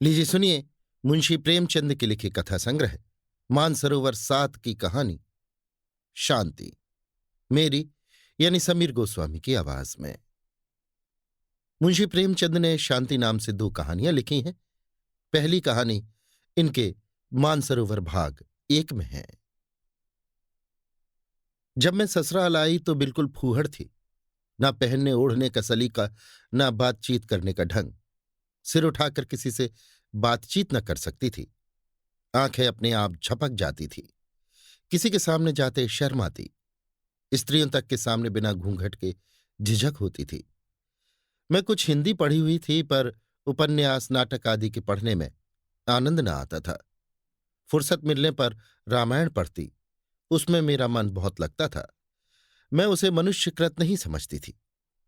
लीजिए सुनिए मुंशी प्रेमचंद की लिखी कथा संग्रह मानसरोवर 7 की कहानी शांति। मेरी यानी समीर गोस्वामी की आवाज में। मुंशी प्रेमचंद ने शांति नाम से 2 कहानियां लिखी हैं। पहली कहानी इनके मानसरोवर भाग 1 में है। जब मैं ससुराल आई तो बिल्कुल फूहड़ थी। ना पहनने ओढ़ने का सलीका, ना बातचीत करने का ढंग। सिर उठाकर किसी से बातचीत न कर सकती थी। आंखें अपने आप झपक जाती थी। किसी के सामने जाते शर्म आती। स्त्रियों तक के सामने बिना घूंघट के झिझक होती थी। मैं कुछ हिंदी पढ़ी हुई थी, पर उपन्यास नाटक आदि के पढ़ने में आनंद न आता था। फुर्सत मिलने पर रामायण पढ़ती। उसमें मेरा मन बहुत लगता था। मैं उसे मनुष्यकृत नहीं समझती थी।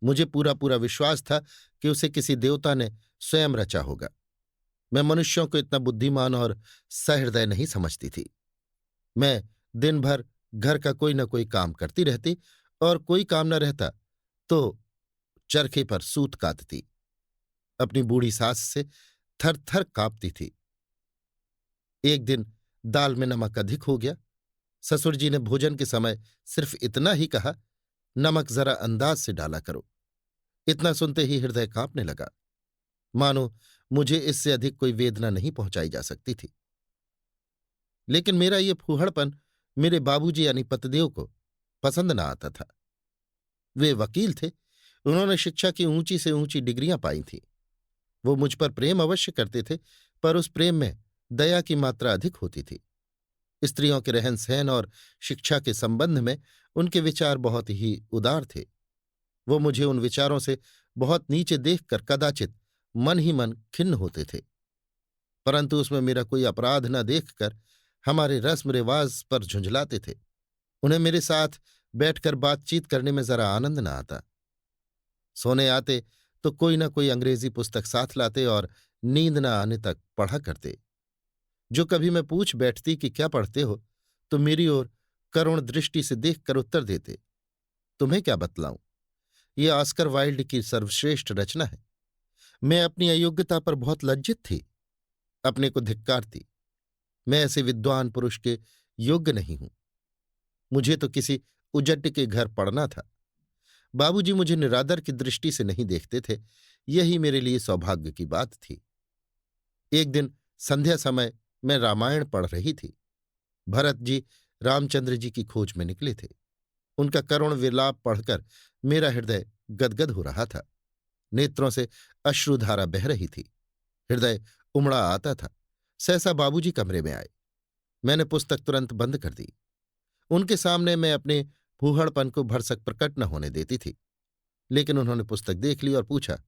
मुझे पूरा पूरा विश्वास था कि उसे किसी देवता ने स्वयं रचा होगा। मैं मनुष्यों को इतना बुद्धिमान और सहृदय नहीं समझती थी। मैं दिन भर घर का कोई न कोई काम करती रहती, और कोई काम न रहता तो चरखे पर सूत कातती। अपनी बूढ़ी सास से थर थर कांपती थी। एक दिन दाल में नमक अधिक हो गया। ससुर जी ने भोजन के समय सिर्फ इतना ही कहा, नमक जरा अंदाज से डाला करो। इतना सुनते ही हृदय कांपने लगा, मानो मुझे इससे अधिक कोई वेदना नहीं पहुंचाई जा सकती थी। लेकिन मेरा ये फूहड़पन मेरे बाबूजी यानी पतिदेव को पसंद न आता था। वे वकील थे। उन्होंने शिक्षा की ऊंची से ऊंची डिग्रियां पाई थीं। वो मुझ पर प्रेम अवश्य करते थे, पर उस प्रेम में दया की मात्रा अधिक होती थी। स्त्रियों के रहन सहन और शिक्षा के संबंध में उनके विचार बहुत ही उदार थे। वो मुझे उन विचारों से बहुत नीचे देखकर कदाचित मन ही मन खिन्न होते थे, परंतु उसमें मेरा कोई अपराध न देखकर हमारे रस्म रिवाज पर झुंझलाते थे। उन्हें मेरे साथ बैठकर बातचीत करने में जरा आनंद न आता। सोने आते तो कोई न कोई अंग्रेजी पुस्तक साथ लाते और नींद न आने तक पढ़ा करते। जो कभी मैं पूछ बैठती कि क्या पढ़ते हो, तो मेरी ओर करुण दृष्टि से देखकर उत्तर देते, तुम्हें क्या बतलाऊं, ये ऑस्कर वाइल्ड की सर्वश्रेष्ठ रचना है। मैं अपनी अयोग्यता पर बहुत लज्जित थी, अपने को धिक्कारती। मैं ऐसे विद्वान पुरुष के योग्य नहीं हूं। मुझे तो किसी उजट के घर पढ़ना था। बाबूजी मुझे निरादर की दृष्टि से नहीं देखते थे। यही मेरे लिए सौभाग्य की बात थी। एक दिन संध्या समय मैं रामायण पढ़ रही थी। भरत जी रामचंद्र जी की खोज में निकले थे। उनका करुण विलाप पढ़कर मेरा हृदय गदगद हो रहा था। नेत्रों से अश्रुधारा बह रही थी। हृदय उमड़ा आता था। सहसा बाबूजी कमरे में आए। मैंने पुस्तक तुरंत बंद कर दी। उनके सामने मैं अपने फूहड़पन को भरसक प्रकट न होने देती थी। लेकिन उन्होंने पुस्तक देख ली और पूछा,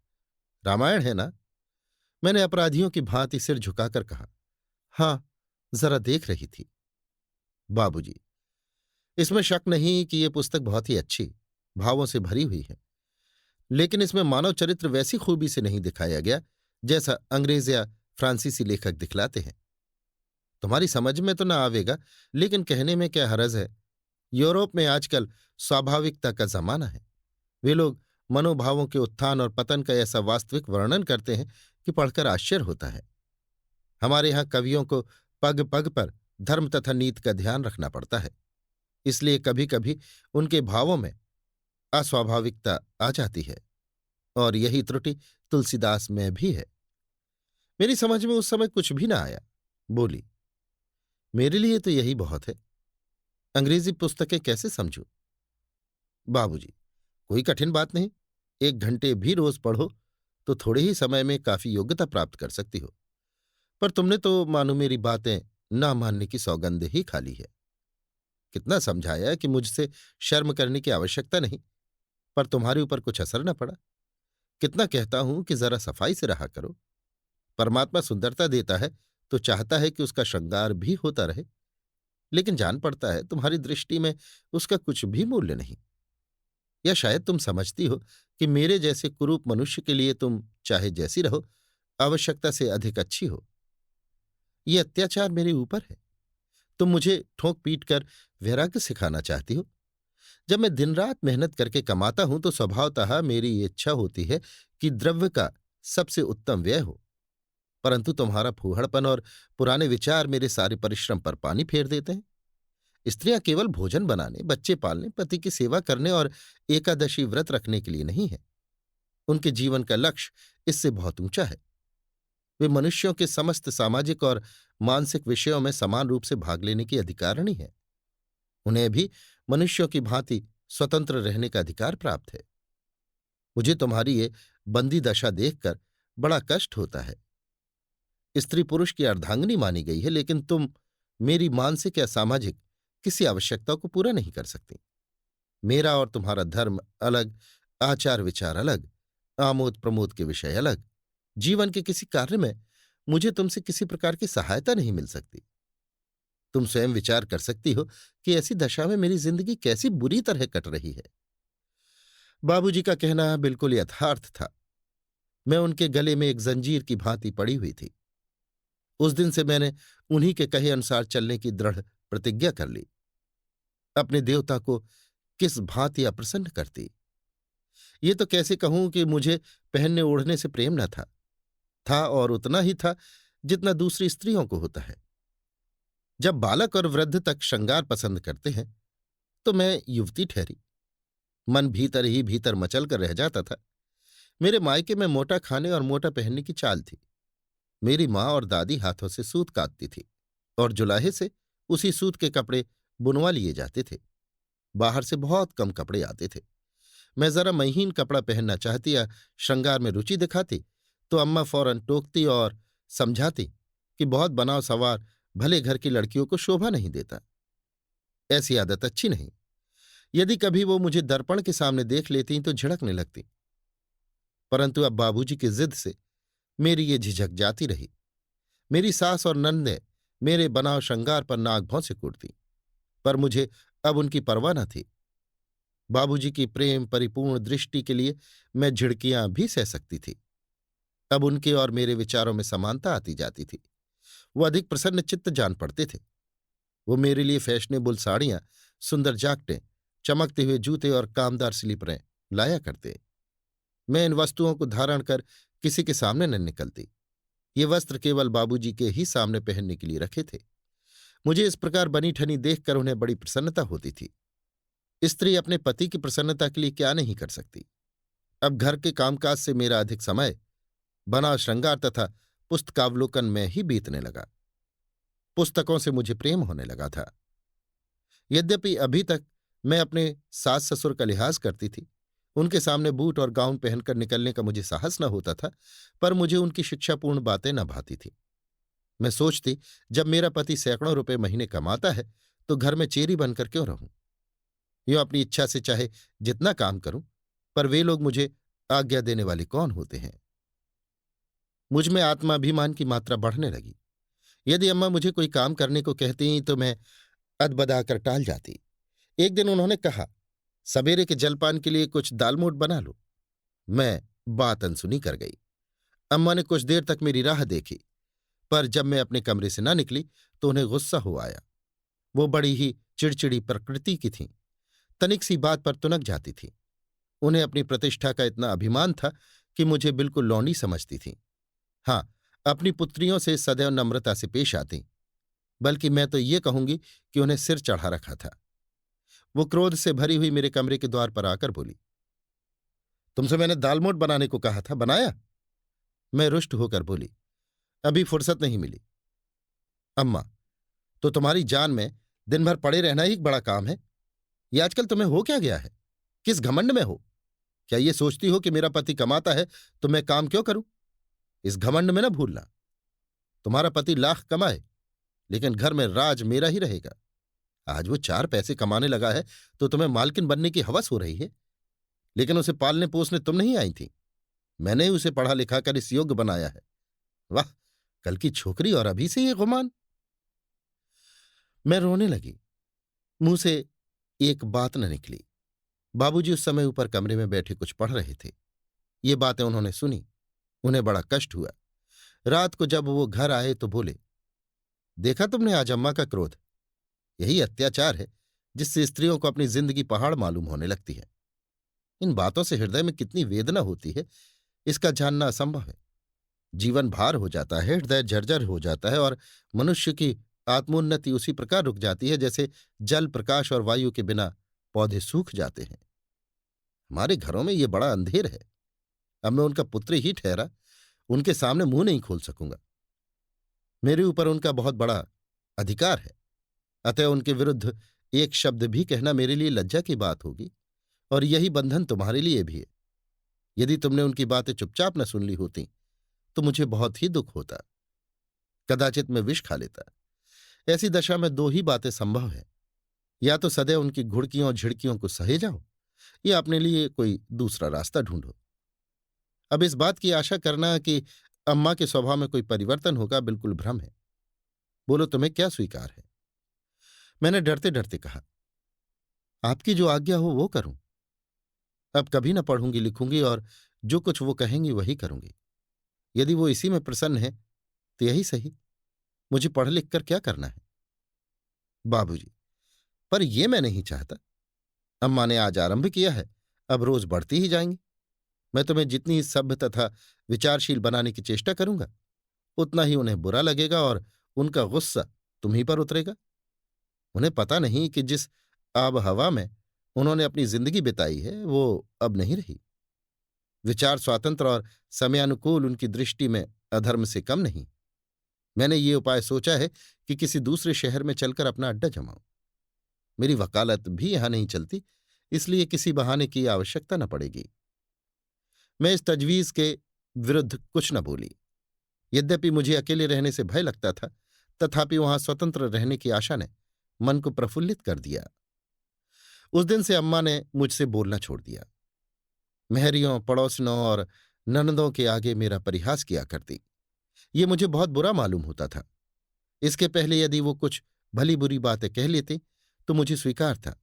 रामायण है ना? मैंने अपराधियों की भांति सिर झुकाकर कहा, हां, जरा देख रही थी। बाबूजी, इसमें शक नहीं कि ये पुस्तक बहुत ही अच्छी भावों से भरी हुई है, लेकिन इसमें मानव चरित्र वैसी खूबी से नहीं दिखाया गया जैसा अंग्रेज या फ्रांसीसी लेखक दिखलाते हैं। तुम्हारी समझ में तो ना आवेगा, लेकिन कहने में क्या हरज है। यूरोप में आजकल स्वाभाविकता का जमाना है। वे लोग मनोभावों के उत्थान और पतन का ऐसा वास्तविक वर्णन करते हैं कि पढ़कर आश्चर्य होता है। हमारे यहाँ कवियों को पग पग पर धर्म तथा नीति का ध्यान रखना पड़ता है, इसलिए कभी कभी उनके भावों में अस्वाभाविकता आ जाती है, और यही त्रुटि तुलसीदास में भी है। मेरी समझ में उस समय कुछ भी ना आया। बोली, मेरे लिए तो यही बहुत है। अंग्रेजी पुस्तकें कैसे समझूं? बाबूजी, कोई कठिन बात नहीं। 1 घंटे भी रोज पढ़ो तो थोड़े ही समय में काफी योग्यता प्राप्त कर सकती हो। पर तुमने तो मानो मेरी बातें ना मानने की सौगंध ही खा ली है। कितना समझाया कि मुझसे शर्म करने की आवश्यकता नहीं, पर तुम्हारे ऊपर कुछ असर न पड़ा। कितना कहता हूं कि जरा सफाई से रहा करो। परमात्मा सुंदरता देता है तो चाहता है कि उसका श्रृंगार भी होता रहे, लेकिन जान पड़ता है तुम्हारी दृष्टि में उसका कुछ भी मूल्य नहीं। या शायद तुम समझती हो कि मेरे जैसे कुरूप मनुष्य के लिए तुम चाहे जैसी रहो, आवश्यकता से अधिक अच्छी हो। ये अत्याचार मेरे ऊपर है। तुम मुझे ठोक पीट कर वैराग्य सिखाना चाहती हो। जब मैं दिन रात मेहनत करके कमाता हूं तो स्वभावतः मेरी ये इच्छा होती है कि द्रव्य का सबसे उत्तम व्यय हो। परंतु तुम्हारा फूहड़पन और पुराने विचार मेरे सारे परिश्रम पर पानी फेर देते हैं। स्त्रियां केवल भोजन बनाने, बच्चे पालने, पति की सेवा करने और एकादशी व्रत रखने के लिए नहीं है। उनके जीवन का लक्ष्य इससे बहुत ऊंचा है। वे मनुष्यों के समस्त सामाजिक और मानसिक विषयों में समान रूप से भाग लेने की अधिकारिणी है। उन्हें भी मनुष्यों की भांति स्वतंत्र रहने का अधिकार प्राप्त है। मुझे तुम्हारी ये बंदी दशा देखकर बड़ा कष्ट होता है। स्त्री पुरुष की अर्धांगिनी मानी गई है, लेकिन तुम मेरी मानसिक या सामाजिक किसी आवश्यकता को पूरा नहीं कर सकती। मेरा और तुम्हारा धर्म अलग, आचार विचार अलग, आमोद प्रमोद के विषय अलग। जीवन के किसी कार्य में मुझे तुमसे किसी प्रकार की सहायता नहीं मिल सकती। तुम स्वयं विचार कर सकती हो कि ऐसी दशा में मेरी जिंदगी कैसी बुरी तरह कट रही है। बाबूजी का कहना बिल्कुल यथार्थ था। मैं उनके गले में एक जंजीर की भांति पड़ी हुई थी। उस दिन से मैंने उन्हीं के कहे अनुसार चलने की दृढ़ प्रतिज्ञा कर ली। अपने देवता को किस भांति अप्रसन्न करती। ये तो कैसे कहूं कि मुझे पहनने ओढ़ने से प्रेम न था और उतना ही था जितना दूसरी स्त्रियों को होता है। जब बालक और वृद्ध तक श्रृंगार पसंद करते हैं तो मैं युवती ठहरी। मन भीतर ही भीतर मचल कर रह जाता था। मेरे मायके में मोटा खाने और मोटा पहनने की चाल थी। मेरी माँ और दादी हाथों से सूत काटती थी और जुलाहे से उसी सूत के कपड़े बुनवा लिए जाते थे। बाहर से बहुत कम कपड़े आते थे। मैं जरा महीन कपड़ा पहनना चाहती या श्रृंगार में रुचि दिखाती तो अम्मा फौरन टोकती और समझाती कि बहुत बनाव सवार भले घर की लड़कियों को शोभा नहीं देता। ऐसी आदत अच्छी नहीं। यदि कभी वो मुझे दर्पण के सामने देख लेती तो झिड़कने लगती। परंतु अब बाबूजी की जिद से मेरी ये झिझक जाती रही। मेरी सास और नंदें मेरे बनाव श्रृंगार पर नाक भौं से कूटती, पर मुझे अब उनकी परवाह न थी। बाबूजी की प्रेम परिपूर्ण दृष्टि के लिए मैं झिड़कियां भी सह सकती थी। अब उनके और मेरे विचारों में समानता आती जाती थी। वो अधिक प्रसन्न चित्त जान पड़ते थे। वो मेरे लिए फैशनेबल साड़ियां, सुंदर जाकटें, चमकते हुए जूते और कामदार स्लीपरें लाया करते। मैं इन वस्तुओं को धारण कर किसी के सामने न निकलती। ये वस्त्र केवल बाबूजी के ही सामने पहनने के लिए रखे थे। मुझे इस प्रकार बनी ठनी देखकर उन्हें बड़ी प्रसन्नता होती थी। स्त्री अपने पति की प्रसन्नता के लिए क्या नहीं कर सकती। अब घर के कामकाज से मेरा अधिक समय बनाव श्रृंगार तथा पुस्तकावलोकन में ही बीतने लगा। पुस्तकों से मुझे प्रेम होने लगा था। यद्यपि अभी तक मैं अपने सास ससुर का लिहाज करती थी, उनके सामने बूट और गाउन पहनकर निकलने का मुझे साहस न होता था, पर मुझे उनकी शिक्षापूर्ण बातें न भाती थी। मैं सोचती, जब मेरा पति सैकड़ों रुपए महीने कमाता है तो घर में चेरी बनकर क्यों रहूं। यूं अपनी इच्छा से चाहे जितना काम करूं, पर वे लोग मुझे आज्ञा देने वाले कौन होते हैं। मुझ में आत्माभिमान की मात्रा बढ़ने लगी। यदि अम्मा मुझे कोई काम करने को कहती तो मैं अदबदाकर टाल जाती। एक दिन उन्होंने कहा, सवेरे के जलपान के लिए कुछ दालमोट बना लो। मैं बात अनसुनी कर गई। अम्मा ने कुछ देर तक मेरी राह देखी, पर जब मैं अपने कमरे से न निकली तो उन्हें गुस्सा हो आया। वो बड़ी ही चिड़चिड़ी प्रकृति की थीं, तनिक सी बात पर तुनक जाती थी। उन्हें अपनी प्रतिष्ठा का इतना अभिमान था कि मुझे बिल्कुल लौंडी समझती थीं। हाँ, अपनी पुत्रियों से सदैव नम्रता से पेश आती, बल्कि मैं तो ये कहूंगी कि उन्हें सिर चढ़ा रखा था। वो क्रोध से भरी हुई मेरे कमरे के द्वार पर आकर बोली, तुमसे मैंने दालमोट बनाने को कहा था, बनाया? मैं रुष्ट होकर बोली, अभी फुर्सत नहीं मिली। अम्मा, तो तुम्हारी जान में दिन भर पड़े रहना ही एक बड़ा काम है। ये आजकल तुम्हें हो क्या गया है? किस घमंड में हो? क्या ये सोचती हो कि मेरा पति कमाता है तो मैं काम क्यों करूं? इस घमंड में न भूलना। तुम्हारा पति लाख कमाए, लेकिन घर में राज मेरा ही रहेगा। आज वो 4 पैसे कमाने लगा है तो तुम्हें मालकिन बनने की हवस हो रही है, लेकिन उसे पालने पोसने तुम नहीं आई थी। मैंने ही उसे पढ़ा लिखा कर इस योग्य बनाया है। वाह, कल की छोकरी और अभी से ये गुमान। मैं रोने लगी। मुंह से एक बात न निकली। बाबूजी उस समय ऊपर कमरे में बैठे कुछ पढ़ रहे थे। ये बातें उन्होंने सुनी। उन्हें बड़ा कष्ट हुआ। रात को जब वो घर आए तो बोले, देखा तुमने आज अम्मा का क्रोध? यही अत्याचार है जिससे स्त्रियों को अपनी जिंदगी पहाड़ मालूम होने लगती है। इन बातों से हृदय में कितनी वेदना होती है, इसका जानना असंभव है। जीवन भार हो जाता है, हृदय जर्जर हो जाता है और मनुष्य की आत्मोन्नति उसी प्रकार रुक जाती है जैसे जल, प्रकाश और वायु के बिना पौधे सूख जाते हैं। हमारे घरों में ये बड़ा अंधेर है। अब मैं उनका पुत्र ही ठहरा उनके सामने मुंह नहीं खोल सकूंगा। मेरे ऊपर उनका बहुत बड़ा अधिकार है, अतः उनके विरुद्ध एक शब्द भी कहना मेरे लिए लज्जा की बात होगी, और यही बंधन तुम्हारे लिए भी है। यदि तुमने उनकी बातें चुपचाप न सुन ली होती तो मुझे बहुत ही दुख होता। कदाचित मैं विष खा लेता। ऐसी दशा में दो ही बातें संभव है, या तो सदैव उनकी घुड़कियों और झिड़कियों को सहे जाओ, या अपने लिए कोई दूसरा रास्ता ढूंढो। अब इस बात की आशा करना कि अम्मा के स्वभाव में कोई परिवर्तन होगा बिल्कुल भ्रम है। बोलो, तुम्हें क्या स्वीकार है? मैंने डरते डरते कहा, आपकी जो आज्ञा हो वो करूं। अब कभी न पढ़ूंगी लिखूंगी, और जो कुछ वो कहेंगी वही करूंगी। यदि वो इसी में प्रसन्न है तो यही सही। मुझे पढ़ लिख कर क्या करना है? बाबूजी, पर ये मैं नहीं चाहता। अम्मा ने आज आरंभ किया है, अब रोज बढ़ती ही जाएंगी। मैं तुम्हें जितनी सभ्य तथा विचारशील बनाने की चेष्टा करूंगा उतना ही उन्हें बुरा लगेगा, और उनका गुस्सा तुम्हीं पर उतरेगा। उन्हें पता नहीं कि जिस आब हवा में उन्होंने अपनी जिंदगी बिताई है वो अब नहीं रही। विचार स्वातंत्र और समयानुकूल उनकी दृष्टि में अधर्म से कम नहीं। मैंने ये उपाय सोचा है कि किसी दूसरे शहर में चलकर अपना अड्डा जमाऊं। मेरी वकालत भी यहां नहीं चलती, इसलिए किसी बहाने की आवश्यकता न पड़ेगी। मैं इस तजवीज के विरुद्ध कुछ न बोली। यद्यपि मुझे अकेले रहने से भय लगता था, तथापि वहां स्वतंत्र रहने की आशा ने मन को प्रफुल्लित कर दिया। उस दिन से अम्मा ने मुझसे बोलना छोड़ दिया। मेहरियों, पड़ोसनों और ननदों के आगे मेरा परिहास किया करती। ये मुझे बहुत बुरा मालूम होता था। इसके पहले यदि वो कुछ भली बुरी बातें कह लेती तो मुझे स्वीकार था।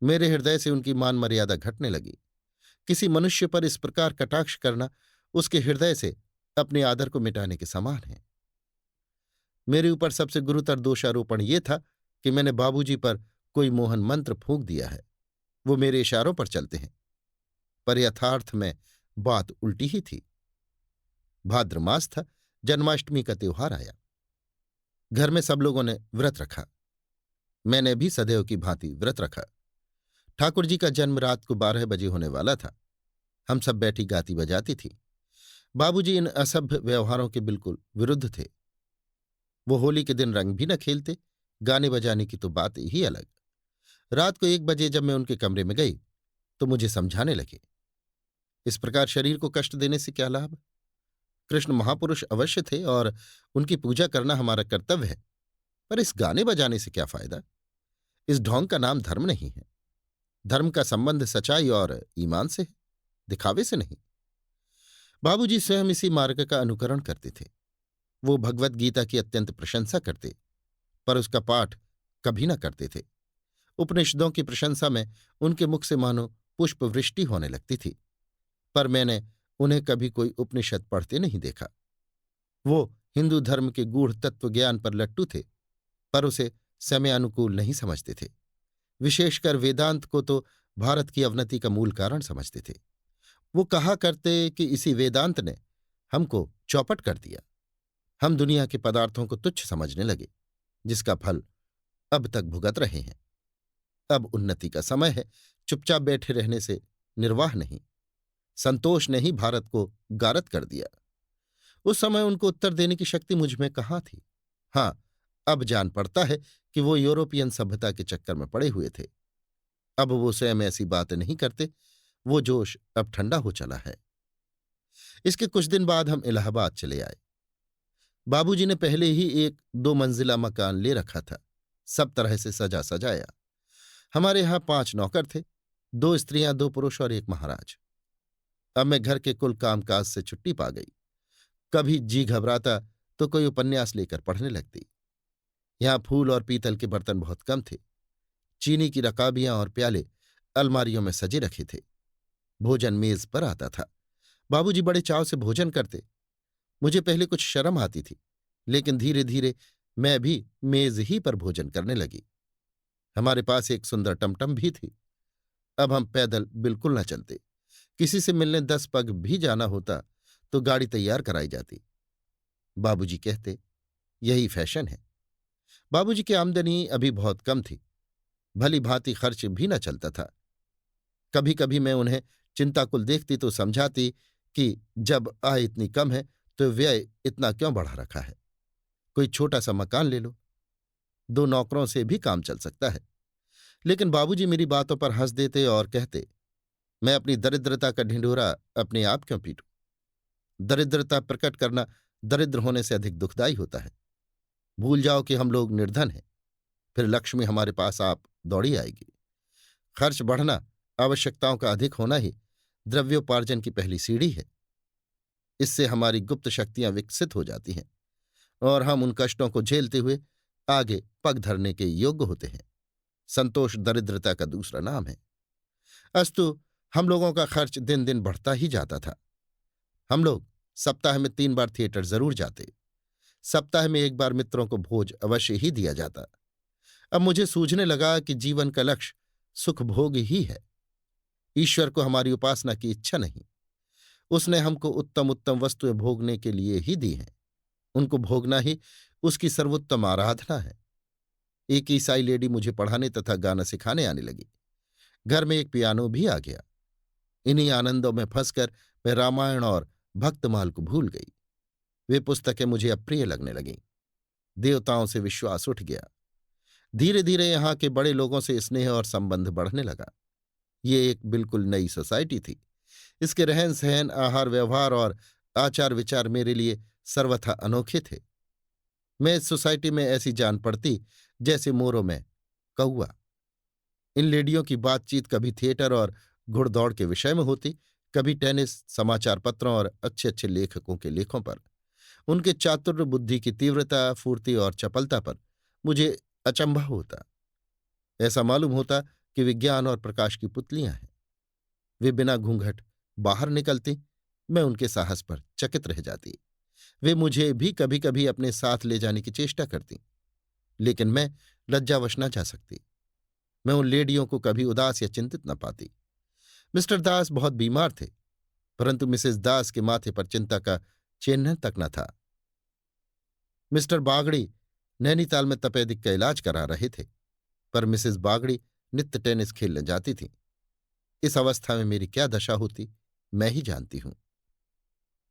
मेरे हृदय से उनकी मान मर्यादा घटने लगी। किसी मनुष्य पर इस प्रकार कटाक्ष करना उसके हृदय से अपने आदर को मिटाने के समान है। मेरे ऊपर सबसे गुरुतर दोषारोपण यह था कि मैंने बाबूजी पर कोई मोहन मंत्र फूंक दिया है। वो मेरे इशारों पर चलते हैं, पर यथार्थ में बात उल्टी ही थी। भाद्र मास था, जन्माष्टमी का त्योहार आया। घर में सब लोगों ने व्रत रखा। मैंने भी सदैव की भांति व्रत रखा। ठाकुर जी का जन्म रात को 12 बजे होने वाला था। हम सब बैठी गाती बजाती थी। बाबूजी इन असभ्य व्यवहारों के बिल्कुल विरुद्ध थे। वो होली के दिन रंग भी न खेलते, गाने बजाने की तो बात ही अलग। रात को 1 बजे जब मैं उनके कमरे में गई तो मुझे समझाने लगे, इस प्रकार शरीर को कष्ट देने से क्या लाभ? कृष्ण महापुरुष अवश्य थे और उनकी पूजा करना हमारा कर्तव्य है, पर इस गाने बजाने से क्या फायदा? इस ढोंग का नाम धर्म नहीं है। धर्म का संबंध सच्चाई और ईमान से है, दिखावे से नहीं। बाबूजी स्वयं इसी मार्ग का अनुकरण करते थे। वो भगवत गीता की अत्यंत प्रशंसा करते, पर उसका पाठ कभी न करते थे। उपनिषदों की प्रशंसा में उनके मुख से मानो पुष्प वृष्टि होने लगती थी, पर मैंने उन्हें कभी कोई उपनिषद पढ़ते नहीं देखा। वो हिंदू धर्म के गूढ़ तत्व ज्ञान पर लट्टू थे, पर उसे समयानुकूल नहीं समझते थे। विशेषकर वेदांत को तो भारत की अवनति का मूल कारण समझते थे। वो कहा करते कि इसी वेदांत ने हमको चौपट कर दिया। हम दुनिया के पदार्थों को तुच्छ समझने लगे, जिसका फल अब तक भुगत रहे हैं। अब उन्नति का समय है, चुपचाप बैठे रहने से निर्वाह नहीं। संतोष ने ही भारत को गारत कर दिया। उस समय उनको उत्तर देने की शक्ति मुझ में कहाँ थी। हां, अब जान पड़ता है कि वो यूरोपियन सभ्यता के चक्कर में पड़े हुए थे। अब वो स्वयं ऐसी बातें नहीं करते। वो जोश अब ठंडा हो चला है। इसके कुछ दिन बाद हम इलाहाबाद चले आए। बाबूजी ने पहले ही 1-2 मंजिला मकान ले रखा था, सब तरह से सजा सजाया। हमारे यहां 5 नौकर थे, 2 स्त्रियां, 2 पुरुष और 1 महाराज। अब मैं घर के कुल कामकाज से छुट्टी पा गई। कभी जी घबराता तो कोई उपन्यास लेकर पढ़ने लगती। यहां फूल और पीतल के बर्तन बहुत कम थे। चीनी की रकाबियां और प्याले अलमारियों में सजे रखे थे। भोजन मेज पर आता था। बाबूजी बड़े चाव से भोजन करते। मुझे पहले कुछ शर्म आती थी, लेकिन धीरे धीरे मैं भी मेज ही पर भोजन करने लगी। हमारे पास एक सुंदर टमटम भी थी। अब हम पैदल बिल्कुल न चलते। किसी से मिलने 10 पग भी जाना होता तो गाड़ी तैयार कराई जाती। बाबूजी कहते, यही फैशन है। बाबूजी की आमदनी अभी बहुत कम थी, भली भांति खर्च भी न चलता था। कभी कभी मैं उन्हें चिंताकुल देखती तो समझाती कि जब आय इतनी कम है तो व्यय इतना क्यों बढ़ा रखा है। कोई छोटा सा मकान ले लो, 2 नौकरों से भी काम चल सकता है। लेकिन बाबूजी मेरी बातों पर हंस देते और कहते, मैं अपनी दरिद्रता का ढिंढोरा अपने आप क्यों पीटूं? दरिद्रता प्रकट करना दरिद्र होने से अधिक दुखदायी होता है। भूल जाओ कि हम लोग निर्धन हैं, फिर लक्ष्मी हमारे पास आप दौड़ी आएगी। खर्च बढ़ना, आवश्यकताओं का अधिक होना ही द्रव्योपार्जन की पहली सीढ़ी है। इससे हमारी गुप्त शक्तियां विकसित हो जाती हैं और हम उन कष्टों को झेलते हुए आगे पग धरने के योग्य होते हैं। संतोष दरिद्रता का दूसरा नाम है। अस्तु हम लोगों का खर्च दिन दिन बढ़ता ही जाता था। हम लोग सप्ताह में 3 बार थिएटर जरूर जाते। सप्ताह में 1 बार मित्रों को भोज अवश्य ही दिया जाता। अब मुझे सूझने लगा कि जीवन का लक्ष्य सुख भोग ही है। ईश्वर को हमारी उपासना की इच्छा नहीं। उसने हमको उत्तम उत्तम वस्तुएं भोगने के लिए ही दी हैं। उनको भोगना ही उसकी सर्वोत्तम आराधना है। एक ईसाई लेडी मुझे पढ़ाने तथा गाना सिखाने आने लगी। घर में एक पियानो भी आ गया। इन्हीं आनंदों में फंसकर मैं रामायण और भक्तमाल को भूल गई। वे पुस्तकें मुझे अप्रिय लगने लगीं। देवताओं से विश्वास उठ गया। धीरे धीरे यहाँ के बड़े लोगों से स्नेह और संबंध बढ़ने लगा। ये एक बिल्कुल नई सोसाइटी थी। इसके रहन सहन, आहार व्यवहार और आचार विचार मेरे लिए सर्वथा अनोखे थे। मैं इस सोसाइटी में ऐसी जान पड़ती जैसे मोरों में कौआ। इन लेडियों की बातचीत कभी थिएटर और घुड़दौड़ के विषय में होती, कभी टेनिस, समाचार पत्रों और अच्छे अच्छे लेखकों के लेखों पर। उनके चातुर्य, बुद्धि की तीव्रता, फूर्ति और चपलता पर मुझे अचंभा होता। ऐसा मालूम होता कि विज्ञान और प्रकाश की पुतलियां हैं। वे बिना घूंघट बाहर निकलती, मैं उनके साहस पर चकित रह जाती। वे मुझे भी कभी कभी अपने साथ ले जाने की चेष्टा करती, लेकिन मैं लज्जावश न जा सकती। मैं उन लेडियों को कभी उदास या चिंतित न पाती। मिस्टर दास बहुत बीमार थे, परंतु मिसेस दास के माथे पर चिंता का चिन्ह तक न था। मिस्टर बागड़ी नैनीताल में तपेदिक का इलाज करा रहे थे, पर मिसेस बागड़ी नित्य टेनिस खेलने जाती थीं। इस अवस्था में मेरी क्या दशा होती, मैं ही जानती हूं।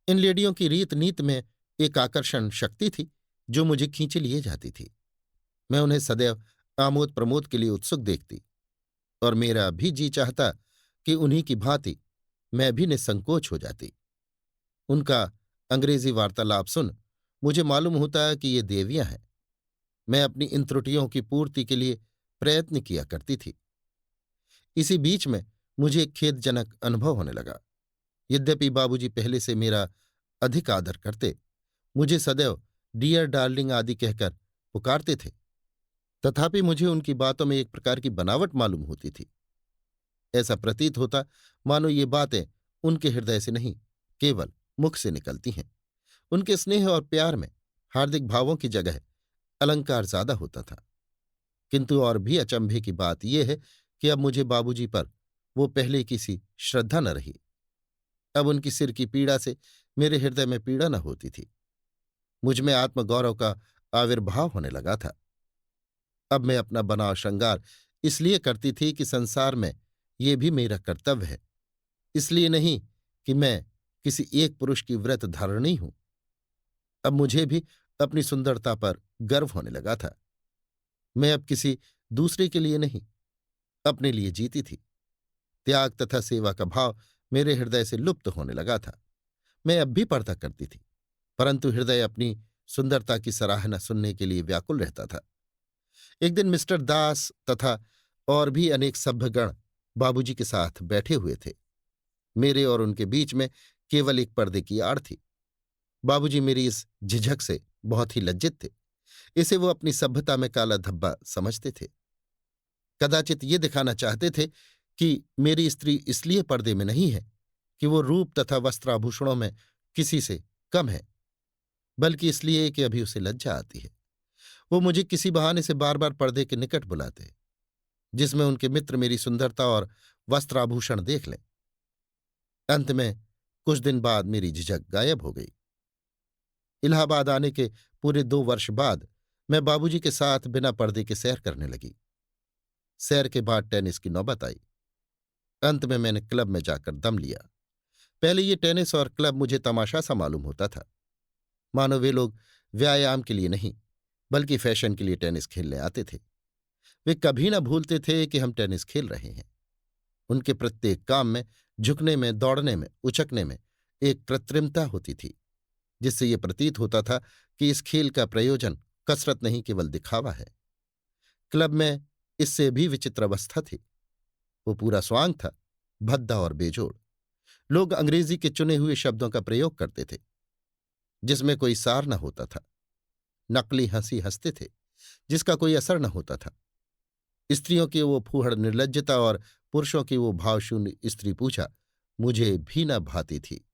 इन लेडियों की रीत नीत में एक आकर्षण शक्ति थी जो मुझे खींचे लिए जाती थी। मैं उन्हें सदैव आमोद प्रमोद के लिए उत्सुक देखती और मेरा भी जी चाहता कि उन्हीं की भांति मैं भी निसंकोच हो जाती। उनका अंग्रेजी वार्तालाप सुन मुझे मालूम होता कि ये देवियां हैं। मैं अपनी इन त्रुटियों की पूर्ति के लिए प्रयत्न किया करती थी। इसी बीच में मुझे एक खेदजनक अनुभव होने लगा। यद्यपि बाबूजी पहले से मेरा अधिक आदर करते, मुझे सदैव डियर डार्लिंग आदि कहकर पुकारते थे, तथापि मुझे उनकी बातों में एक प्रकार की बनावट मालूम होती थी। ऐसा प्रतीत होता मानो ये बातें उनके हृदय से नहीं, केवल मुख से निकलती हैं। उनके स्नेह और प्यार में हार्दिक भावों की जगह अलंकार ज्यादा होता था। किंतु और भी अचंभे की बात यह है कि अब मुझे बाबूजी पर वो पहले की सी श्रद्धा न रही। अब उनकी सिर की पीड़ा से मेरे हृदय में पीड़ा न होती थी। मुझ में आत्मगौरव का आविर्भाव होने लगा था। अब मैं अपना बनाव श्रृंगार इसलिए करती थी कि संसार में ये भी मेरा कर्तव्य है, इसलिए नहीं कि मैं किसी एक पुरुष की व्रत धारणी हूं। अब मुझे भी अपनी सुंदरता पर गर्व होने लगा था। मैं अब किसी दूसरे के लिए नहीं, अपने लिए जीती थी। त्याग तथा सेवा का भाव मेरे हृदय से लुप्त होने लगा था। मैं अब भी पर्दा करती थी, परंतु हृदय अपनी सुंदरता की सराहना सुनने के लिए व्याकुल रहता था। एक दिन मिस्टर दास तथा और भी अनेक सभ्यगण बाबूजी के साथ बैठे हुए थे। मेरे और उनके बीच में केवल एक पर्दे की आड़ थी। बाबूजी मेरी इस झिझक से बहुत ही लज्जित थे। इसे वो अपनी सभ्यता में काला धब्बा समझते थे। कदाचित ये दिखाना चाहते थे कि मेरी स्त्री इसलिए पर्दे में नहीं है कि वो रूप तथा वस्त्राभूषणों में किसी से कम है, बल्कि इसलिए कि अभी उसे लज्जा आती है। वो मुझे किसी बहाने से बार बार पर्दे के निकट बुलाते, जिसमें उनके मित्र मेरी सुंदरता और वस्त्राभूषण देख लें। अंत में कुछ दिन बाद मेरी झिझक गायब हो गई। इलाहाबाद आने के पूरे 2 वर्ष बाद मैं बाबूजी के साथ बिना पर्दे के सैर करने लगी। सैर के बाद टेनिस की नौबत आई। अंत में मैंने क्लब में जाकर दम लिया। पहले ये टेनिस और क्लब मुझे तमाशा सा मालूम होता था, मानो वे लोग व्यायाम के लिए नहीं बल्कि फैशन के लिए टेनिस खेलने आते थे। वे कभी न भूलते थे कि हम टेनिस खेल रहे हैं। उनके प्रत्येक काम में, झुकने में, दौड़ने में, उचकने में एक कृत्रिमता होती थी, जिससे ये प्रतीत होता था कि इस खेल का प्रयोजन कसरत नहीं केवल दिखावा है। क्लब में इससे भी विचित्र अवस्था थी। वो पूरा स्वांग था, भद्दा और बेजोड़। लोग अंग्रेजी के चुने हुए शब्दों का प्रयोग करते थे जिसमें कोई सार न होता था। नकली हंसी हंसते थे जिसका कोई असर न होता था। स्त्रियों की वो फूहड़ निर्लज्जता और पुरुषों की वो भावशून्य स्त्री पूछा मुझे भी न भाती थी।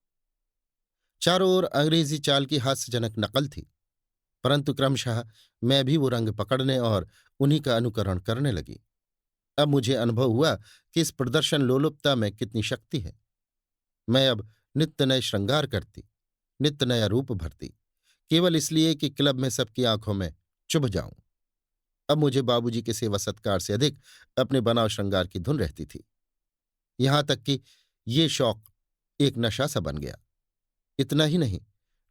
चारों ओर अंग्रेजी चाल की हास्यजनक नकल थी, परंतु क्रमशः मैं भी वो रंग पकड़ने और उन्हीं का अनुकरण करने लगी। अब मुझे अनुभव हुआ कि इस प्रदर्शन लोलुपता में कितनी शक्ति है। मैं अब नित्य नए श्रृंगार करती, नित्य नया रूप भरती, केवल इसलिए कि क्लब में सबकी आंखों में चुभ जाऊं। अब मुझे बाबूजी के सेवा सत्कार से अधिक अपने बनाव श्रृंगार की धुन रहती थी। यहां तक कि ये शौक एक नशा सा बन गया। इतना ही नहीं,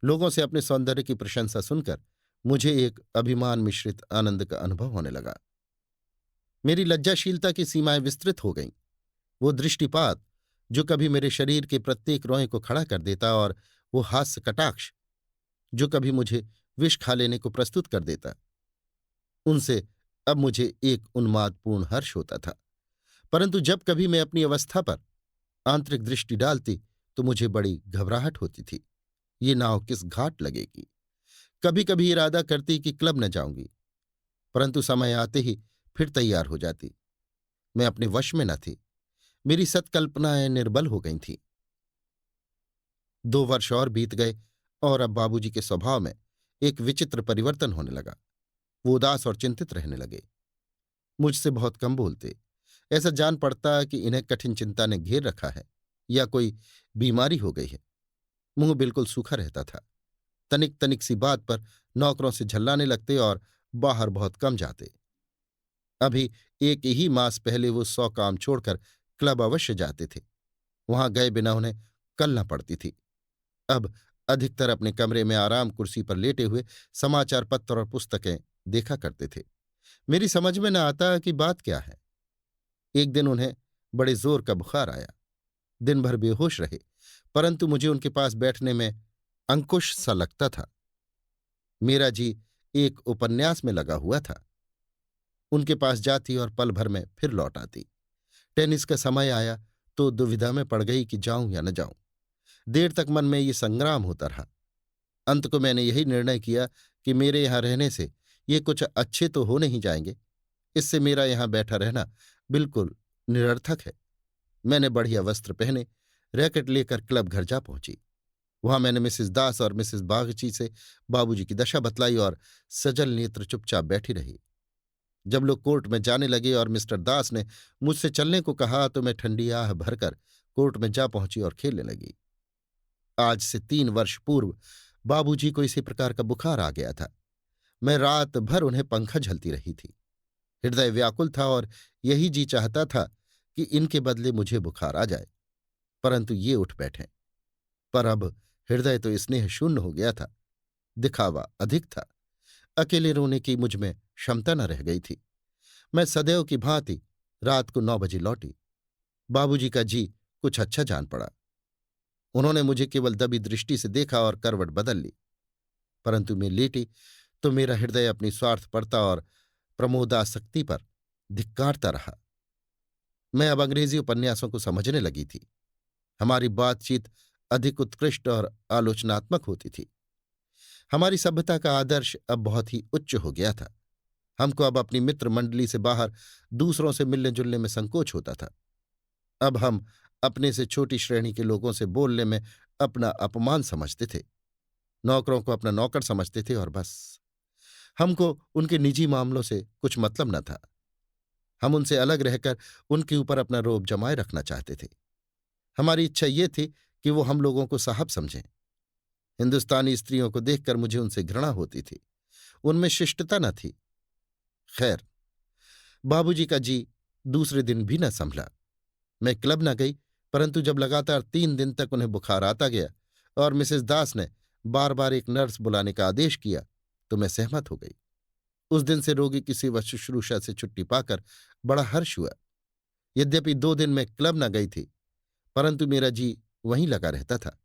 लोगों से अपने सौंदर्य की प्रशंसा सुनकर मुझे एक अभिमान मिश्रित आनंद का अनुभव होने लगा। मेरी लज्जाशीलता की सीमाएं विस्तृत हो गईं। वो दृष्टिपात जो कभी मेरे शरीर के प्रत्येक रोए को खड़ा कर देता और वो हास्य कटाक्ष जो कभी मुझे विष खा लेने को प्रस्तुत कर देता, उनसे अब मुझे एक उन्मादपूर्ण हर्ष होता था। परंतु जब कभी मैं अपनी अवस्था पर आंतरिक दृष्टि डालती तो मुझे बड़ी घबराहट होती थी। ये नाव किस घाट लगेगी। कभी कभी इरादा करती कि क्लब न जाऊंगी, परंतु समय आते ही फिर तैयार हो जाती। मैं अपने वश में न थी। मेरी सत्कल्पनाएं निर्बल हो गई थीं। 2 वर्ष और बीत गए और अब बाबूजी के स्वभाव में एक विचित्र परिवर्तन होने लगा। वो उदास और चिंतित रहने लगे। मुझसे बहुत कम बोलते। ऐसा जान पड़ता कि इन्हें कठिन चिंता ने घेर रखा है या कोई बीमारी हो गई है। मुंह बिल्कुल सूखा रहता था। तनिक तनिक सी बात पर नौकरों से झल्लाने लगते और बाहर बहुत कम जाते। अभी 1 ही मास पहले वो 100 काम छोड़कर क्लब अवश्य जाते थे। वहां गए बिना उन्हें कल न पड़ती थी। अब अधिकतर अपने कमरे में आराम कुर्सी पर लेटे हुए समाचार पत्र और पुस्तकें देखा करते थे। मेरी समझ में न आता कि बात क्या है। एक दिन उन्हें बड़े जोर का बुखार आया। दिन भर बेहोश रहे, परंतु मुझे उनके पास बैठने में अंकुश सा लगता था। मेरा जी एक उपन्यास में लगा हुआ था। उनके पास जाती और पल भर में फिर लौट आती। टेनिस का समय आया तो दुविधा में पड़ गई कि जाऊं या न जाऊं। देर तक मन में ये संग्राम होता रहा। अंत को मैंने यही निर्णय किया कि मेरे यहां रहने से ये कुछ अच्छे तो हो नहीं जाएंगे। इससे मेरा यहां बैठा रहना बिल्कुल निरर्थक है। मैंने बढ़िया वस्त्र पहने, रैकेट लेकर क्लब घर जा पहुंची। वहां मैंने मिसेस दास और मिसेस बागची से बाबूजी की दशा बतलाई और सजल नेत्र चुपचाप बैठी रही। जब लोग कोर्ट में जाने लगे और मिस्टर दास ने मुझसे चलने को कहा तो मैं ठंडी आह भरकर कोर्ट में जा पहुंची और खेलने लगी। आज से 3 वर्ष पूर्व बाबूजी को इसी प्रकार का बुखार आ गया था। मैं रात भर उन्हें पंखा झलती रही थी। हृदय व्याकुल था और यही जी चाहता था कि इनके बदले मुझे बुखार आ जाए, परंतु ये उठ बैठे। पर अब हृदय तो स्नेह शून्य हो गया था। दिखावा अधिक था। अकेले रोने की मुझ में क्षमता न रह गई थी। मैं सदैव की भांति रात को 9 बजे लौटी। बाबूजी का जी कुछ अच्छा जान पड़ा। उन्होंने मुझे केवल दबी दृष्टि से देखा और करवट बदल ली, परंतु मैं लेटी तो मेरा हृदय अपनी स्वार्थपरता और प्रमोदासक्ति पर धिक्कारता रहा। मैं अब अंग्रेजी उपन्यासों को समझने लगी थी। हमारी बातचीत अधिक उत्कृष्ट और आलोचनात्मक होती थी। हमारी सभ्यता का आदर्श अब बहुत ही उच्च हो गया था। हमको अब अपनी मित्र मंडली से बाहर दूसरों से मिलने जुलने में संकोच होता था। अब हम अपने से छोटी श्रेणी के लोगों से बोलने में अपना अपमान समझते थे। नौकरों को अपना नौकर समझते थे और बस। हमको उनके निजी मामलों से कुछ मतलब न था। हम उनसे अलग रहकर उनके ऊपर अपना रोब जमाए रखना चाहते थे। हमारी इच्छा ये थी कि वो हम लोगों को साहब समझें। हिंदुस्तानी स्त्रियों को देखकर मुझे उनसे घृणा होती थी। उनमें शिष्टता न थी। खैर, बाबूजी का जी दूसरे दिन भी न संभला। मैं क्लब न गई, परंतु जब लगातार 3 दिन तक उन्हें बुखार आता गया और मिसेस दास ने बार बार एक नर्स बुलाने का आदेश किया तो मैं सहमत हो गई। उस दिन से रोगी की सेवा शुश्रूषा से छुट्टी पाकर बड़ा हर्ष हुआ। यद्यपि 2 दिन मैं क्लब न गई थी, परंतु मेरा जी वहीं लगा रहता था,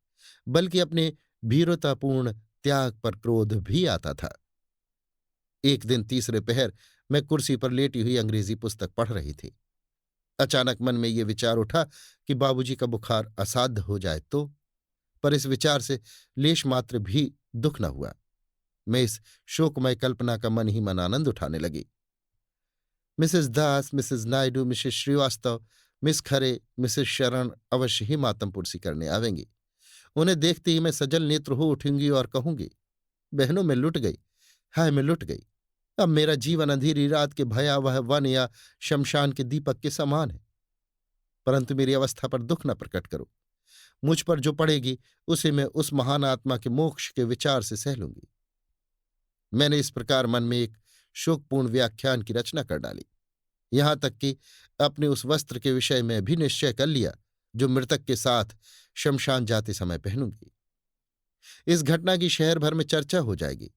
बल्कि अपने भीरुतापूर्ण त्याग पर क्रोध भी आता था। एक दिन तीसरे पहर मैं कुर्सी पर लेटी हुई अंग्रेजी पुस्तक पढ़ रही थी। अचानक मन में ये विचार उठा कि बाबूजी का बुखार असाध्य हो जाए तो, पर इस विचार से लेश मात्र भी दुख न हुआ। मैं इस शोकमय कल्पना का मन ही मन आनंद उठाने लगी। Mrs Das, Mrs Naidu, Mrs Srivastava, Miss Khare, Mrs Sharan अवश्य ही मातम पुरसी करने आवेंगी। उन्हें देखते ही मैं सजल नेत्र हो उठूंगी और कहूंगी, बहनों मैं लुट गई, हाय मैं लुट गई। अब मेरा जीवन अंधेरी रात के भयावह वन या शमशान के दीपक के समान है। परंतु मेरी अवस्था पर दुख न प्रकट करो। मुझ पर जो पड़ेगी उसे मैं उस महान आत्मा के मोक्ष के विचार से सह लूंगी। मैंने इस प्रकार मन में एक शोकपूर्ण व्याख्यान की रचना कर डाली। यहां तक कि अपने उस वस्त्र के विषय में भी निश्चय कर लिया जो मृतक के साथ शमशान जाते समय पहनूंगी। इस घटना की शहर भर में चर्चा हो जाएगी।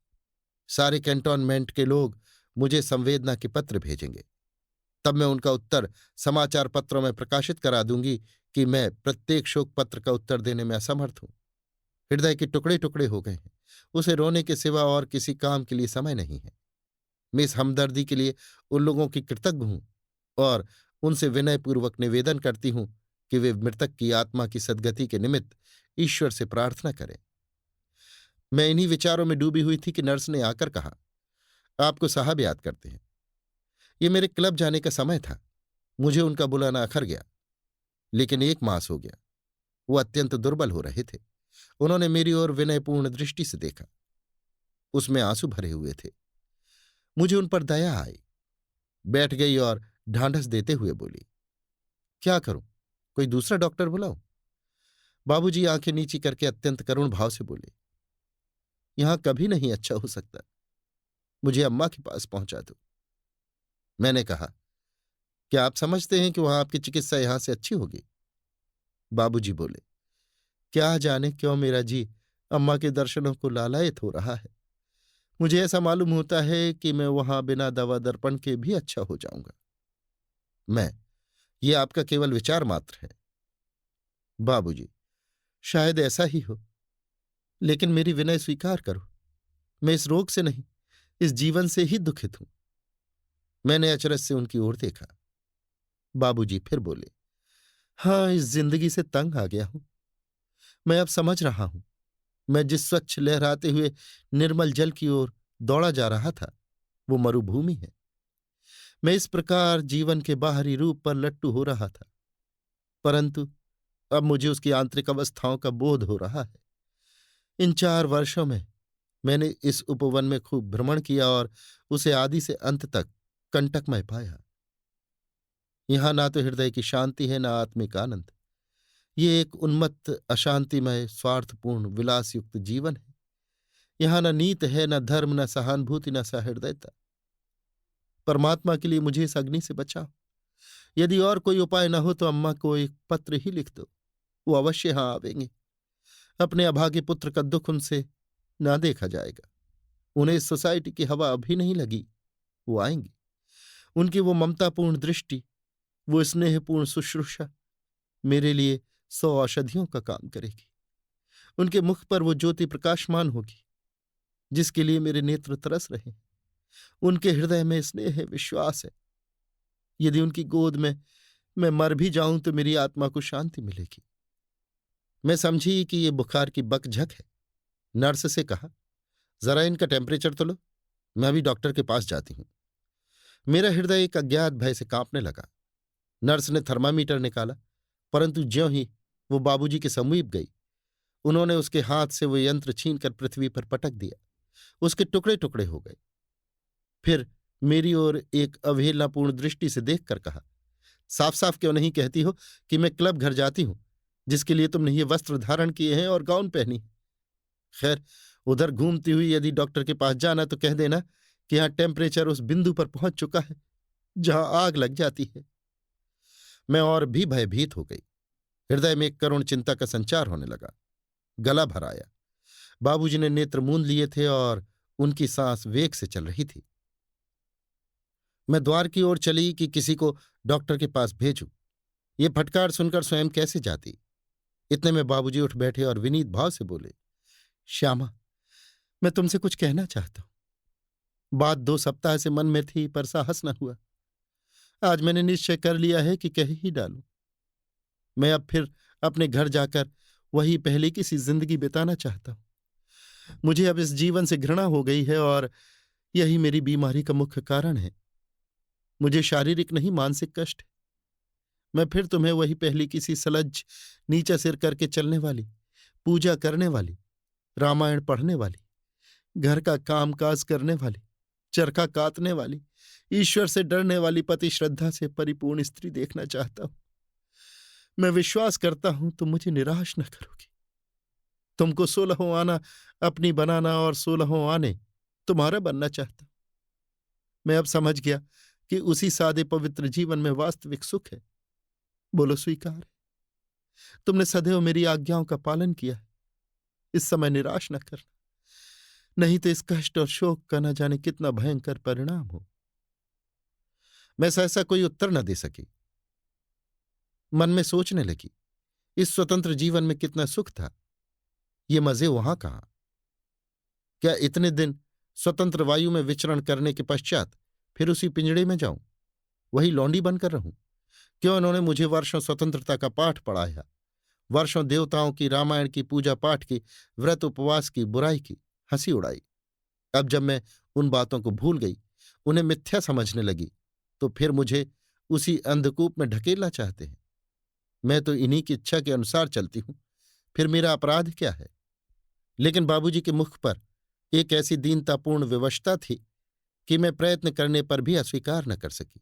सारे कैंटोनमेंट के लोग मुझे संवेदना के पत्र भेजेंगे। तब मैं उनका उत्तर समाचार पत्रों में प्रकाशित करा दूंगी कि मैं प्रत्येक शोक पत्र का उत्तर देने में असमर्थ हूं। हृदय के टुकड़े टुकड़े हो गए हैं। उसे रोने के सिवा और किसी काम के लिए समय नहीं है। मैं इस हमदर्दी के लिए उन लोगों की कृतज्ञ हूं और उनसे विनयपूर्वक निवेदन करती हूं कि वे मृतक की आत्मा की सद्गति के निमित्त ईश्वर से प्रार्थना करें। मैं इन्हीं विचारों में डूबी हुई थी कि नर्स ने आकर कहा, आपको साहब याद करते हैं। ये मेरे क्लब जाने का समय था। मुझे उनका बुलाना अखर गया, लेकिन 1 मास हो गया। वो अत्यंत दुर्बल हो रहे थे। उन्होंने मेरी ओर विनयपूर्ण दृष्टि से देखा। उसमें आंसू भरे हुए थे। मुझे उन पर दया आई। बैठ गई और ढांढस देते हुए बोली, क्या करूं, कोई दूसरा डॉक्टर बुलाऊं? बाबूजी आंखें नीची करके अत्यंत करुण भाव से बोले, यहां कभी नहीं अच्छा हो सकता। मुझे अम्मा के पास पहुंचा दो। मैंने कहा, क्या आप समझते हैं कि वहां आपकी चिकित्सा यहां से अच्छी होगी? बाबूजी बोले, क्या जाने क्यों मेरा जी अम्मा के दर्शनों को लालायित हो रहा है। मुझे ऐसा मालूम होता है कि मैं वहां बिना दवा दर्पण के भी अच्छा हो जाऊंगा। मैं, ये आपका केवल विचार मात्र है। बाबूजी, शायद ऐसा ही हो, लेकिन मेरी विनय स्वीकार करो। मैं इस रोग से नहीं, इस जीवन से ही दुखित हूं। मैंने अचरज से उनकी ओर देखा। बाबूजी फिर बोले, हाँ, इस जिंदगी से तंग आ गया हूं। मैं अब समझ रहा हूं। मैं जिस स्वच्छ लहराते हुए निर्मल जल की ओर दौड़ा जा रहा था वो मरुभूमि है। मैं इस प्रकार जीवन के बाहरी रूप पर लट्टू हो रहा था, परंतु अब मुझे उसकी आंतरिक अवस्थाओं का बोध हो रहा है। इन 4 वर्षों में मैंने इस उपवन में खूब भ्रमण किया और उसे आदि से अंत तक कंटकमय पाया। यहां ना तो हृदय की शांति है, ना आत्मिक आनंद। ये एक उन्मत्त, अशांतिमय, स्वार्थपूर्ण, विलासयुक्त जीवन है। यहां न नीत है, न धर्म, न सहानुभूति, न सहृदयता। परमात्मा के लिए मुझे इस अग्नि से बचाओ। यदि और कोई उपाय न हो तो अम्मा को एक पत्र ही लिख दो। वो अवश्य यहां आवेंगे। अपने अभागे पुत्र का दुख उनसे ना देखा जाएगा। उन्हें इस सोसाइटी की हवा अभी नहीं लगी। वो आएंगी। उनकी वो ममतापूर्ण दृष्टि, वो स्नेहपूर्ण शुश्रूषा मेरे लिए 100 औषधियों का काम करेगी। उनके मुख पर वो ज्योति प्रकाशमान होगी जिसके लिए मेरे नेत्र तरस रहे हैं। उनके हृदय में स्नेह है, विश्वास है। यदि उनकी गोद में मैं मर भी जाऊं तो मेरी आत्मा को शांति मिलेगी। मैं समझी कि ये बुखार की बकझक है। नर्स से कहा, जरा इनका टेम्परेचर तो लो, मैं अभी डॉक्टर के पास जाती हूं। मेरा हृदय एक अज्ञात भय से कांपने लगा। नर्स ने थर्मामीटर निकाला, परंतु ज्यों ही वो बाबूजी के समीप गई, उन्होंने उसके हाथ से वो यंत्र छीनकर पृथ्वी पर पटक दिया। उसके टुकड़े टुकड़े हो गए। फिर मेरी ओर एक अवहेलनापूर्ण दृष्टि से देखकर कहा, साफ साफ क्यों नहीं कहती हो कि मैं क्लब घर जाती हूं, जिसके लिए तुमने ये वस्त्र धारण किए हैं और गाउन पहनी है? खैर, उधर घूमती हुई यदि डॉक्टर के पास जाना तो कह देना कि यहां टेम्परेचर उस बिंदु पर पहुंच चुका है जहां आग लग जाती है। मैं और भी भयभीत हो गई। हृदय में एक करुण चिंता का संचार होने लगा। गला भर आया। बाबूजी ने नेत्र मूंद लिए थे और उनकी सांस वेग से चल रही थी। मैं द्वार की ओर चली कि किसी को डॉक्टर के पास भेजूं। ये फटकार सुनकर स्वयं कैसे जाती। इतने में बाबूजी उठ बैठे और विनीत भाव से बोले, श्यामा, मैं तुमसे कुछ कहना चाहता हूं। बात 2 सप्ताह से मन में थी पर साहस न हुआ। आज मैंने निश्चय कर लिया है कि कह ही डालूं। मैं अब फिर अपने घर जाकर वही पहले की सी जिंदगी बिताना चाहता हूं। मुझे अब इस जीवन से घृणा हो गई है और यही मेरी बीमारी का मुख्य कारण है। मुझे शारीरिक नहीं मानसिक कष्ट है। मैं फिर तुम्हें वही पहली किसी सलज्ज, नीचा सिर करके चलने वाली, पूजा करने वाली, रामायण पढ़ने वाली, घर का कामकाज करने वाली, चरखा कातने वाली, ईश्वर से डरने वाली, पति श्रद्धा से परिपूर्ण स्त्री देखना चाहता हूं। मैं विश्वास करता हूं तुम मुझे निराश न करोगी। तुमको 16 आना अपनी बनाना और 16 आने तुम्हारा बनना चाहता हूं। मैं अब समझ गया कि उसी सादे पवित्र जीवन में वास्तविक सुख है। बोलो, स्वीकार है? तुमने सदैव मेरी आज्ञाओं का पालन किया है। इस समय निराश न करना, नहीं तो इस कष्ट और शोक का न जाने कितना भयंकर परिणाम हो। मैं सहसा कोई उत्तर न दे सकी। मन में सोचने लगी, इस स्वतंत्र जीवन में कितना सुख था। ये मजे वहां कहां? क्या इतने दिन स्वतंत्र वायु में विचरण करने के पश्चात फिर उसी पिंजड़े में जाऊं, वही लौंडी बनकर रहूं? क्यों इन्होंने मुझे वर्षों स्वतंत्रता का पाठ पढ़ाया, वर्षों देवताओं की, रामायण की, पूजा पाठ की, व्रत उपवास की, बुराई की, हंसी उड़ाई। अब जब मैं उन बातों को भूल गई, उन्हें मिथ्या समझने लगी, तो फिर मुझे उसी अंधकूप में ढकेलना चाहते हैं। मैं तो इन्हीं की इच्छा के अनुसार चलती हूं, फिर मेरा अपराध क्या है? लेकिन बाबूजी के मुख पर एक ऐसी दीनतापूर्ण विवशता थी कि मैं प्रयत्न करने पर भी अस्वीकार न कर सकी।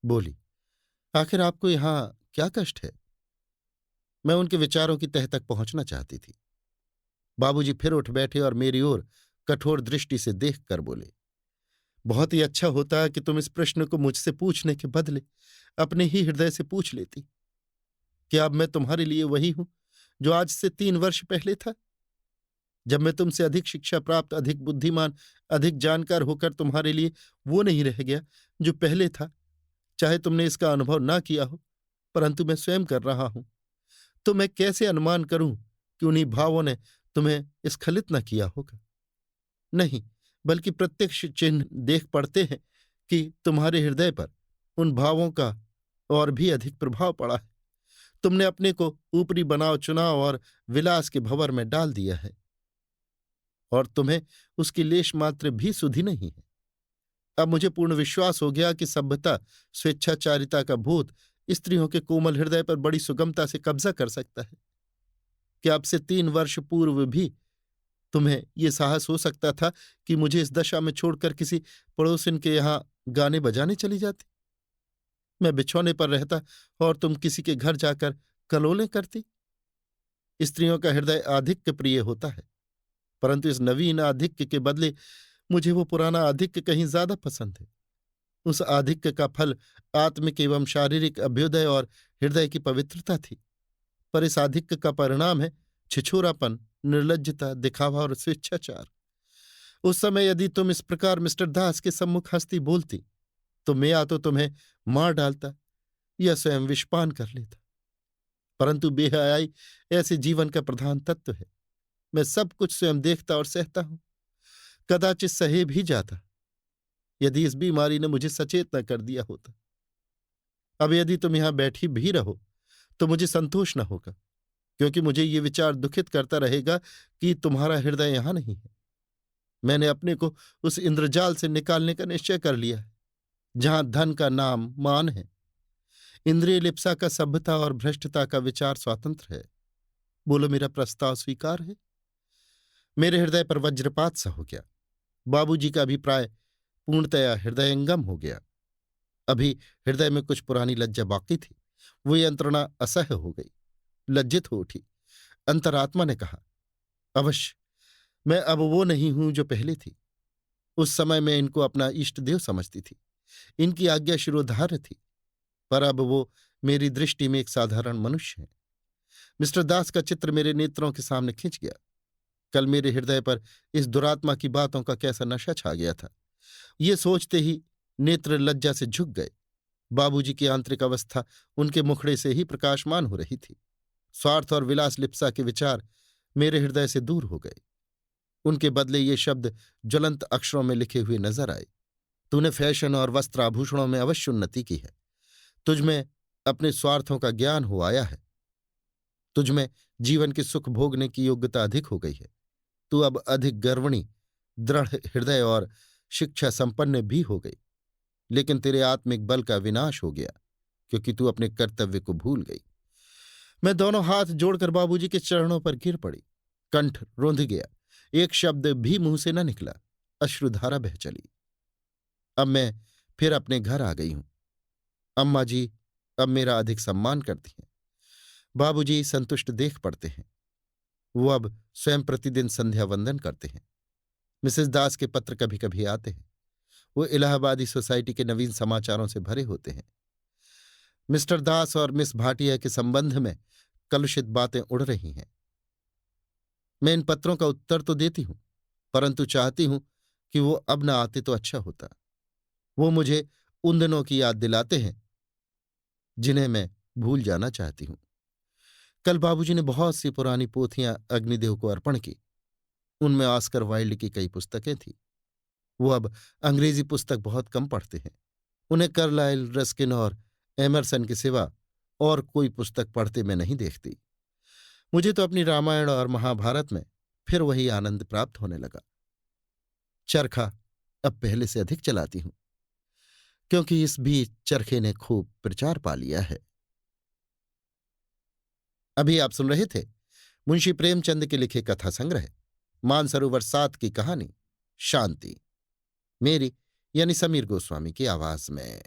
बोली, आखिर आपको यहां क्या कष्ट है? मैं उनके विचारों की तह तक पहुंचना चाहती थी। बाबूजी फिर उठ बैठे और मेरी ओर कठोर दृष्टि से देख कर बोले, बहुत ही अच्छा होता कि तुम इस प्रश्न को मुझसे पूछने के बदले अपने ही हृदय से पूछ लेती। क्या अब मैं तुम्हारे लिए वही हूं जो आज से 3 वर्ष पहले था, जब मैं तुमसे अधिक शिक्षा प्राप्त, अधिक बुद्धिमान, अधिक जानकार होकर तुम्हारे लिए वो नहीं रह गया जो पहले था? चाहे तुमने इसका अनुभव ना किया हो, परंतु मैं स्वयं कर रहा हूं। तो मैं कैसे अनुमान करूं कि उन्हीं भावों ने तुम्हें स्खलित न किया होगा? नहीं, बल्कि प्रत्यक्ष चिन्ह देख पड़ते हैं कि तुम्हारे हृदय पर उन भावों का और भी अधिक प्रभाव पड़ा है। तुमने अपने को ऊपरी बनाव चुनाव और विलास के भंवर में डाल दिया है, और तुम्हें उसकी लेश मात्र भी सुधि नहीं है। अब मुझे पूर्ण विश्वास हो गया कि सभ्यता, स्वेच्छाचारिता का भूत स्त्रियों के कोमल हृदय पर बड़ी सुगमता से कब्जा कर सकता है। क्या अब से 3 वर्ष पूर्व भी तुम्हें ये साहस हो सकता था कि मुझे इस दशा में छोड़कर किसी पड़ोसिन के यहां गाने बजाने चली जाती? मैं बिछौने पर रहता और तुम किसी के घर जाकर कलोलें करती? स्त्रियों का हृदय आधिक्य प्रिय होता है, परंतु इस नवीन आधिक्य के बदले मुझे वो पुराना आधिक्य कहीं ज्यादा पसंद है। उस आधिक्य का फल आत्मिक एवं शारीरिक अभ्युदय और हृदय की पवित्रता थी, पर इस आधिक्य का परिणाम है छिछोरापन, निर्लज्जता, दिखावा और स्वेच्छाचार। उस समय यदि तुम इस प्रकार मिस्टर दास के सम्मुख हंसती बोलती, तो मैं या तो तुम्हें मार डालता या स्वयं विषपान कर लेता। परंतु बेहयाई ऐसे जीवन का प्रधान तत्व है। मैं सब कुछ स्वयं देखता और सहता हूं, कदाचित सहे भी जाता, यदि इस बीमारी ने मुझे सचेत न कर दिया होता। अब यदि तुम यहां बैठी भी रहो तो मुझे संतोष न होगा, क्योंकि मुझे ये विचार दुखित करता रहेगा कि तुम्हारा हृदय यहां नहीं है। मैंने अपने को उस इंद्रजाल से निकालने का निश्चय कर लिया है, जहां धन का नाम मान है, इंद्रिय लिप्सा का, सभ्यता और भ्रष्टता का विचार स्वतंत्र है। बोलो, मेरा प्रस्ताव स्वीकार है? मेरे हृदय पर वज्रपात सा हो गया। बाबूजी का अभिप्राय पूर्णतया हृदयंगम हो गया। अभी हृदय में कुछ पुरानी लज्जा बाकी थी, वो यंत्रणा असह्य हो गई। लज्जित हो उठी। अंतरात्मा ने कहा, अवश्य मैं अब वो नहीं हूं जो पहले थी। उस समय मैं इनको अपना इष्ट देव समझती थी, इनकी आज्ञा शिरोधार्य थी, पर अब वो मेरी दृष्टि में एक साधारण मनुष्य है। मिस्टर दास का चित्र मेरे नेत्रों के सामने खिंच गया। कल मेरे हृदय पर इस दुरात्मा की बातों का कैसा नशा छा गया था, ये सोचते ही नेत्र लज्जा से झुक गए। बाबूजी की आंतरिक अवस्था उनके मुखड़े से ही प्रकाशमान हो रही थी। स्वार्थ और विलास लिप्सा के विचार मेरे हृदय से दूर हो गए। उनके बदले ये शब्द ज्वलंत अक्षरों में लिखे हुए नजर आए। तूने फैशन और वस्त्र आभूषणों में अवश्य उन्नति की है। तुझमें अपने स्वार्थों का ज्ञान हो आया है। तुझमें जीवन के सुख भोगने की योग्यता अधिक हो गई है। तू अब अधिक गर्वणी, दृढ़ हृदय और शिक्षा संपन्न भी हो गई। लेकिन तेरे आत्मिक बल का विनाश हो गया, क्योंकि तू अपने कर्तव्य को भूल गई। मैं दोनों हाथ जोड़कर बाबूजी के चरणों पर गिर पड़ी। कंठ रुंध गया, एक शब्द भी मुंह से न निकला। अश्रुधारा बह चली। अब मैं फिर अपने घर आ गई हूं। अम्मा जी अब मेरा अधिक सम्मान करती हैं। बाबूजी संतुष्ट देख पड़ते हैं। वो अब स्वयं प्रतिदिन संध्या वंदन करते हैं। मिसेस दास के पत्र कभी कभी आते हैं। वो इलाहाबादी सोसाइटी के नवीन समाचारों से भरे होते हैं। मिस्टर दास और मिस भाटिया के संबंध में कलुषित बातें उड़ रही हैं। मैं इन पत्रों का उत्तर तो देती हूं, परंतु चाहती हूं कि वो अब न आते तो अच्छा होता। वो मुझे उन दिनों की याद दिलाते हैं जिन्हें मैं भूल जाना चाहती हूं। कल बाबूजी ने बहुत सी पुरानी पोथियां अग्निदेव को अर्पण की। उनमें ऑस्कर वाइल्ड की कई पुस्तकें थीं। वो अब अंग्रेजी पुस्तक बहुत कम पढ़ते हैं। उन्हें कार्लाइल, रस्किन और एमरसन के सिवा और कोई पुस्तक पढ़ते मैं नहीं देखती। मुझे तो अपनी रामायण और महाभारत में फिर वही आनंद प्राप्त होने लगा। चरखा अब पहले से अधिक चलाती हूं, क्योंकि इस बीच चरखे ने खूब प्रचार पा लिया है। अभी आप सुन रहे थे मुंशी प्रेमचंद के लिखे कथा संग्रह मानसरोवर 7 की कहानी शांति, मेरी यानी समीर गोस्वामी की आवाज में।